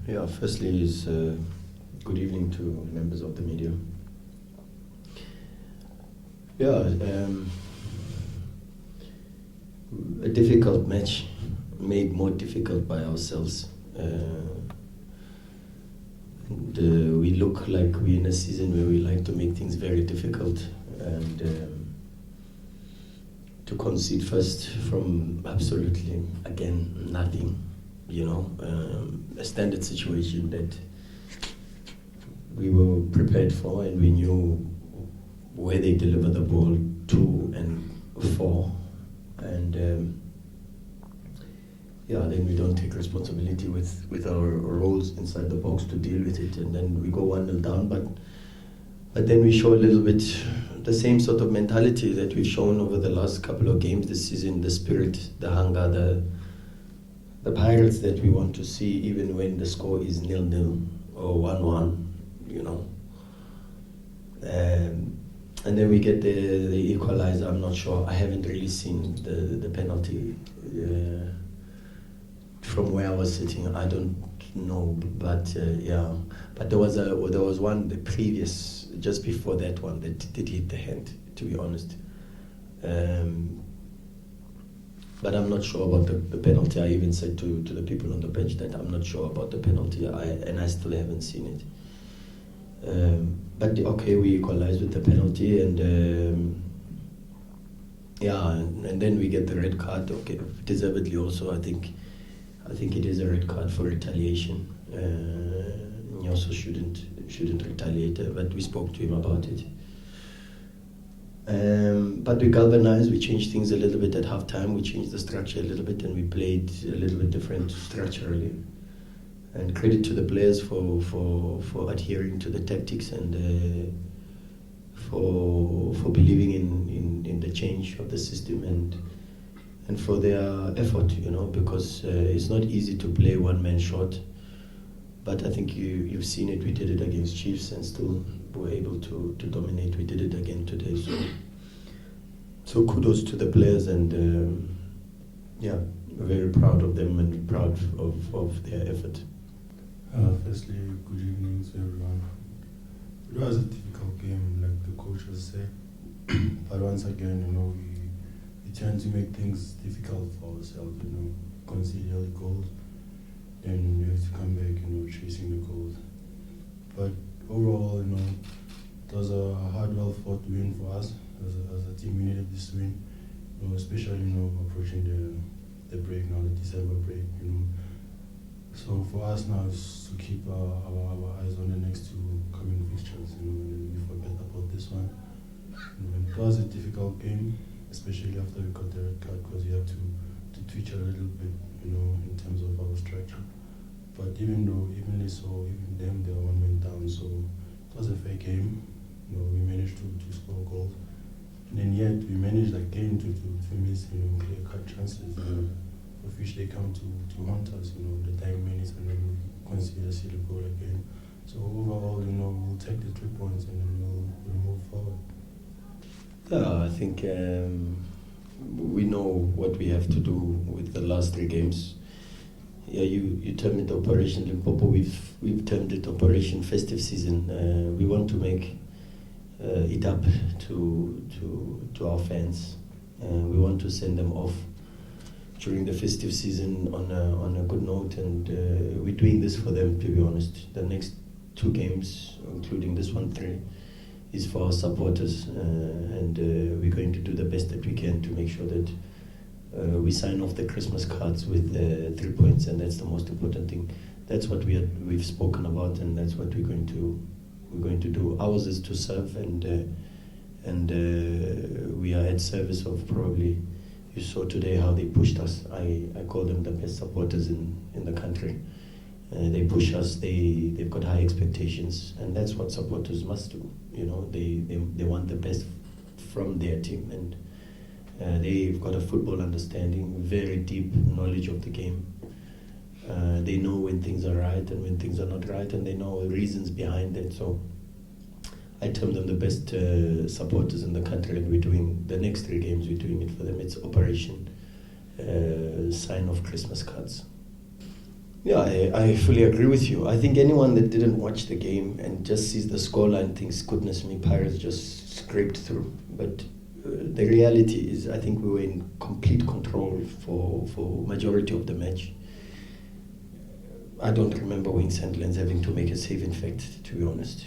Yeah, firstly is good evening to members of the media. Yeah, a difficult match made more difficult by ourselves. We look like we're in a season where we like to make things very difficult and to concede first from absolutely, again, nothing, a standard situation that we were prepared for, and we knew where they deliver the ball to and for, and then we don't take responsibility with our roles inside the box to deal with it, and then we go 1-0 down, but then we show a little bit the same sort of mentality that we've shown over the last couple of games this season, the spirit, the hunger, the Pirates that we want to see even when the score is 0-0 or 1-1, and then we get the equalizer. I'm not sure. I haven't really seen the penalty from where I was sitting. I don't know, but But there was one, the previous, just before that one, that did hit the hand, to be honest. But I'm not sure about the penalty. I even said to the people on the bench that I'm not sure about the penalty, and I still haven't seen it. But okay, we equalized with the penalty, and and then we get the red card. Okay, deservedly also. I think it is a red card for retaliation. He also shouldn't retaliate, but we spoke to him about it. But we galvanized, we changed things a little bit at halftime, we changed the structure a little bit, and we played a little bit different structurally. And credit to the players for adhering to the tactics and for believing in the change of the system and for their effort, because it's not easy to play one man short. But I think you've seen it. We did it against Chiefs and still were able to dominate. We did it again today. So kudos to the players, and we're very proud of them and proud of their effort. Firstly, good evening to everyone. It was a difficult game, like the coach has said. But once again, we tend to make things difficult for ourselves, concede early goals. Then we have to come back, chasing the goals. But overall, it was a hard, well-fought win for us. As a team, we needed this win, especially, approaching the break now, the December break, So for us now is to keep our eyes on the next two coming fixtures, and we forget about this one. It was a difficult game, especially after we got the red card, because we had to twitch a little bit, in terms of our structure. But even them, they were 1 man down, so it was a fair game. We managed to score goals. And then yet we managed again to miss, clear-cut chances, of which they come to haunt us, the dying minutes, and then we concede a silly goal again. So overall, we'll take the 3 points and then we'll move forward. Yeah, I think we know what we have to do with the last 3 games. Yeah, you termed it Operation Limpopo. We've termed it Operation Festive Season. We want to make it up to our fans. We want to send them off during the festive season on a good note, and we're doing this for them, to be honest. The next 2 games, including this one, 3, is for our supporters, and we're going to do the best that we can to make sure that we sign off the Christmas cards with 3 points, and that's the most important thing. That's what we've spoken about, and that's what we're going to do. Ours is to serve, and we are at service of probably. You saw today how they pushed us. I call them the best supporters in the country. They push us. They've got high expectations, and that's what supporters must do. They want the best from their team, and they've got a football understanding, very deep knowledge of the game. They know when things are right and when things are not right, and they know the reasons behind it. So I term them the best supporters in the country, and we're doing the next 3 games. We're doing it for them. It's Operation Sign of Christmas Cards. Yeah, I fully agree with you. I think anyone that didn't watch the game and just sees the scoreline thinks, goodness me, Pirates just scraped through. But the reality is, I think we were in complete control for majority of the match. I don't remember Wayne Sandlands having to make a save, in fact, to be honest.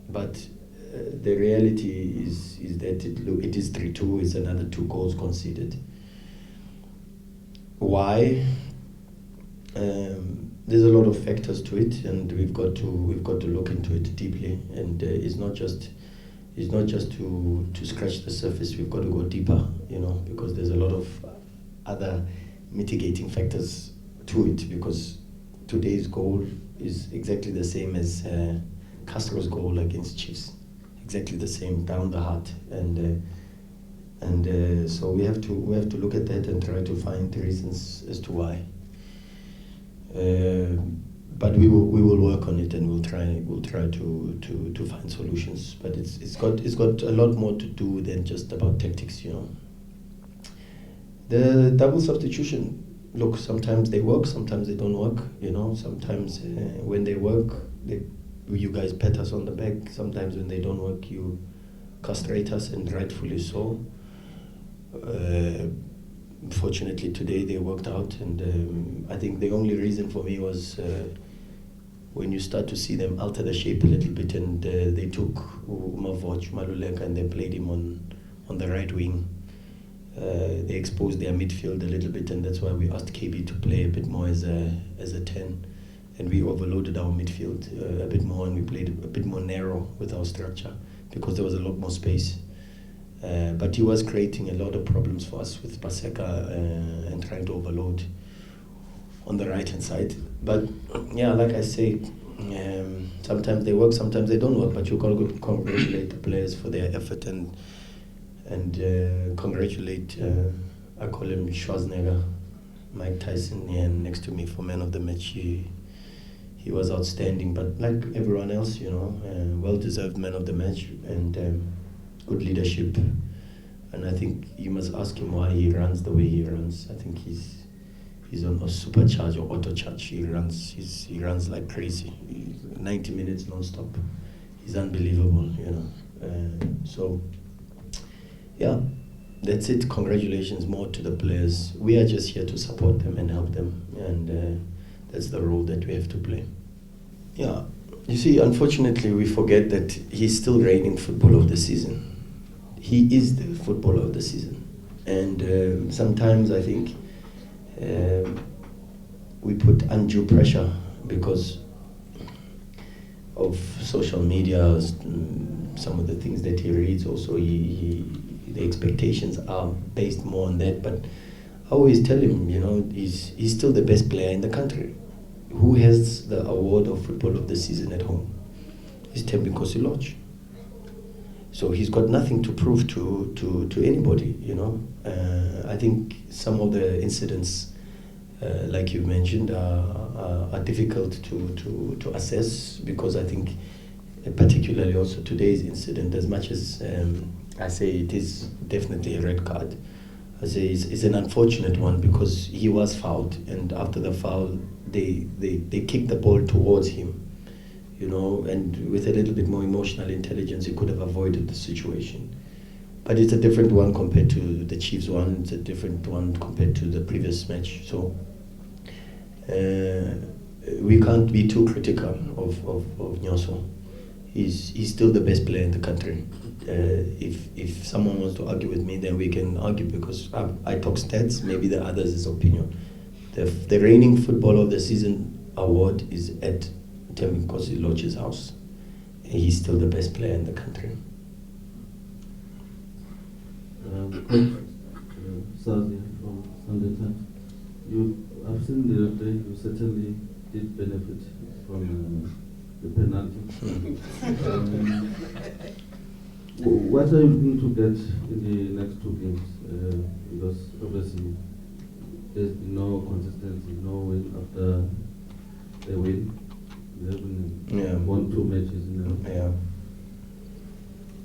But the reality is that it is 3-2. It's another 2 goals conceded. Why? There's a lot of factors to it, and we've got to look into it deeply. And it's not just to scratch the surface. We've got to go deeper, because there's a lot of other mitigating factors to it. Because today's goal is exactly the same as Castro's goal against Chiefs, exactly the same, down the heart, and so we have to look at that and try to find the reasons as to why. But we will work on it, and we'll try to find solutions. But it's got a lot more to do than just about tactics, The double substitution. Look, sometimes they work, sometimes they don't work. Sometimes when they work, you guys pat us on the back. Sometimes when they don't work, you castrate us, and rightfully so. Fortunately, today they worked out, and I think the only reason for me was when you start to see them alter the shape a little bit, and they took Mavoch Maluleka and they played him on the right wing. They exposed their midfield a little bit, and that's why we asked KB to play a bit more as a 10, and we overloaded our midfield a bit more, and we played a bit more narrow with our structure because there was a lot more space. But he was creating a lot of problems for us with Paseka and trying to overload on the right hand side. But yeah, like I say, sometimes they work, sometimes they don't work. But you got to congratulate the players for their effort and congratulate. I call him Schwarzenegger, Mike Tyson, here next to me for man of the match. He was outstanding, but like everyone else, well deserved man of the match and good leadership. And I think you must ask him why he runs the way he runs. I think he's on a supercharge or auto charge. He runs like crazy. 90 minutes non-stop. He's unbelievable, So yeah, that's it. Congratulations more to the players. We are just here to support them and help them, and that's the role that we have to play. Yeah, you see, unfortunately, we forget that he's still reigning footballer of the season. He is the footballer of the season, and sometimes I think we put undue pressure because of social media, some of the things that he reads. Also, the expectations are based more on that. But I always tell him, he's still the best player in the country. Who has the award of football of the season at home? It's Thembi Nkosi-Lorch. So he's got nothing to prove to anybody, I think some of the incidents, like you mentioned, are difficult to assess, because I think particularly also today's incident, as much as I say it is definitely a red card, I say it's an unfortunate one, because he was fouled, and after the foul they kicked the ball towards him, and with a little bit more emotional intelligence he could have avoided the situation. But it's a different one compared to the Chiefs one, it's a different one compared to the previous match. So we can't be too critical of Nyoso. He's still the best player in the country. If someone wants to argue with me, then we can argue, because I talk stats, maybe the others' opinion. The reigning footballer of the season award is at Thembi Nkosi-Lorch's house. He's still the best player in the country. Sazi from Sunday Times. I've seen the other day, you certainly did benefit from the penalty. What are you looking to get in the next 2 games? Because obviously there's been no consistency, no win after a win. We haven't won 2 matches in a row. Yeah.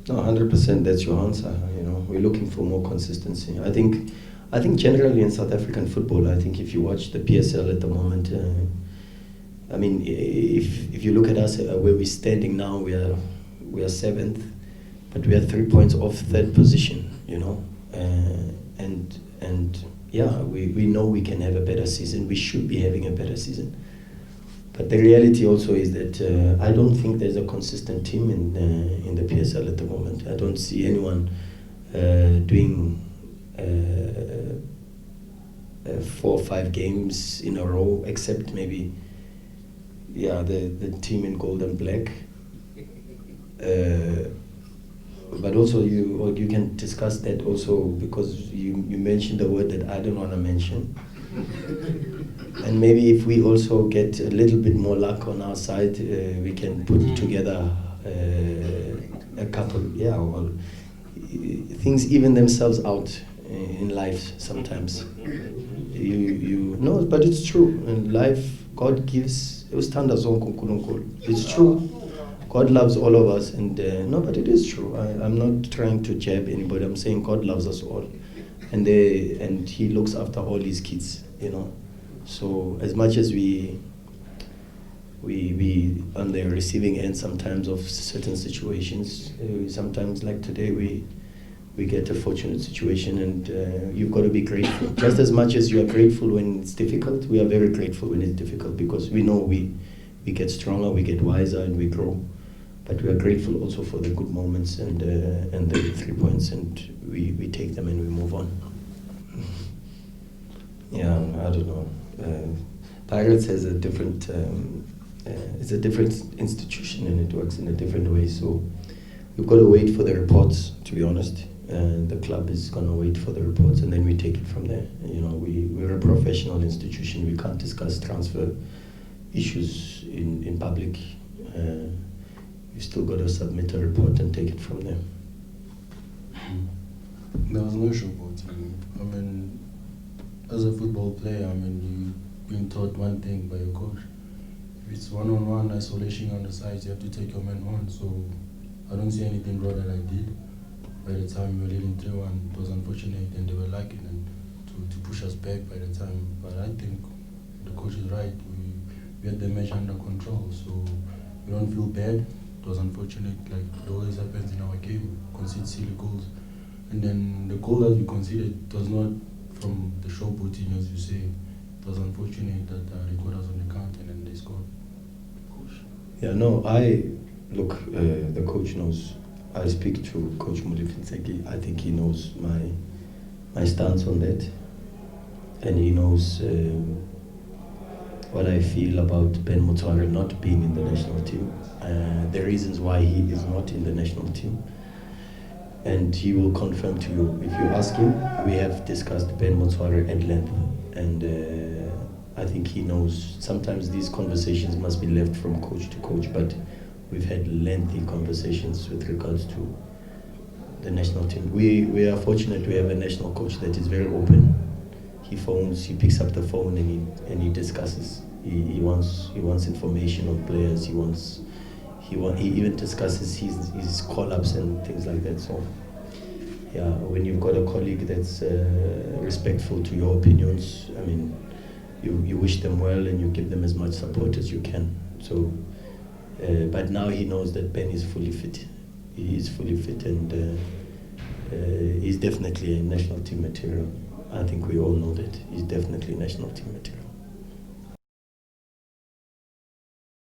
No, 100%. That's your answer. We're looking for more consistency. I think I think generally in South African football, I think if you watch the PSL at the moment, I mean, if you look at us where we're standing now, we are 7th, but we are 3 points off 3rd position, you know, and yeah, we know we can have a better season. We should be having a better season. But the reality also is that I don't think there's a consistent team in the PSL at the moment. I don't see anyone doing 4 or 5 games in a row, except maybe, the team in gold and black. But also you can discuss that also, because you mentioned a word that I don't want to mention. And maybe if we also get a little bit more luck on our side, we can put together a couple, well, things even themselves out in life sometimes. No, but it's true. In life, God gives, it's true. God loves all of us, and no, but it is true. I'm not trying to jab anybody. I'm saying God loves us all, and He looks after all His kids, you know. So as much as we on the receiving end sometimes of certain situations, sometimes like today we get a fortunate situation, and you've got to be grateful. Just as much as you are grateful when it's difficult, we are very grateful when it's difficult, because we know we get stronger, we get wiser, and we grow. But we are grateful also for the good moments and the 3 points, and we take them and we move on. Yeah, I don't know. Pirates has a different, it's a different institution, and it works in a different way. So we've got to wait for the reports, to be honest. The club is going to wait for the reports, and then we take it from there. You know, we're a professional institution. We can't discuss transfer issues in public. We've still got to submit a report and take it from there. There was no showboating. I mean, as a football player, I mean, you've been taught one thing by your coach. If it's one-on-one isolation on the sides, you have to take your men on. So I don't see anything wrong that I did. By the time we were leading 3-1, it was unfortunate, and they were lacking and to push us back by the time. But I think the coach is right. We had the match under control, so we don't feel bad. It was unfortunate, like it always happens in our game. We concede silly goals, and then the goal that we conceded was not from the showboating, as you say. It was unfortunate that they got us on the counter and then they scored. Yeah, no, the coach knows. I speak to Coach Mulifinseki. I think he knows my stance on that, and he knows what I feel about Ben Motshwari not being in the national team, the reasons why he is not in the national team, and he will confirm to you. If you ask him, we have discussed Ben Motshwari at length, and I think he knows. Sometimes these conversations must be left from coach to coach, but we've had lengthy conversations with regards to the national team. We are fortunate we have a national coach that is very open. He phones, he picks up the phone, and he discusses. He wants information on players. He even discusses his call-ups and things like that. So yeah, when you've got a colleague that's respectful to your opinions, I mean, you wish them well and you give them as much support as you can. So, but now he knows that Ben is fully fit. He is fully fit, and he's definitely a national team material. I think we all know that he's definitely national team material.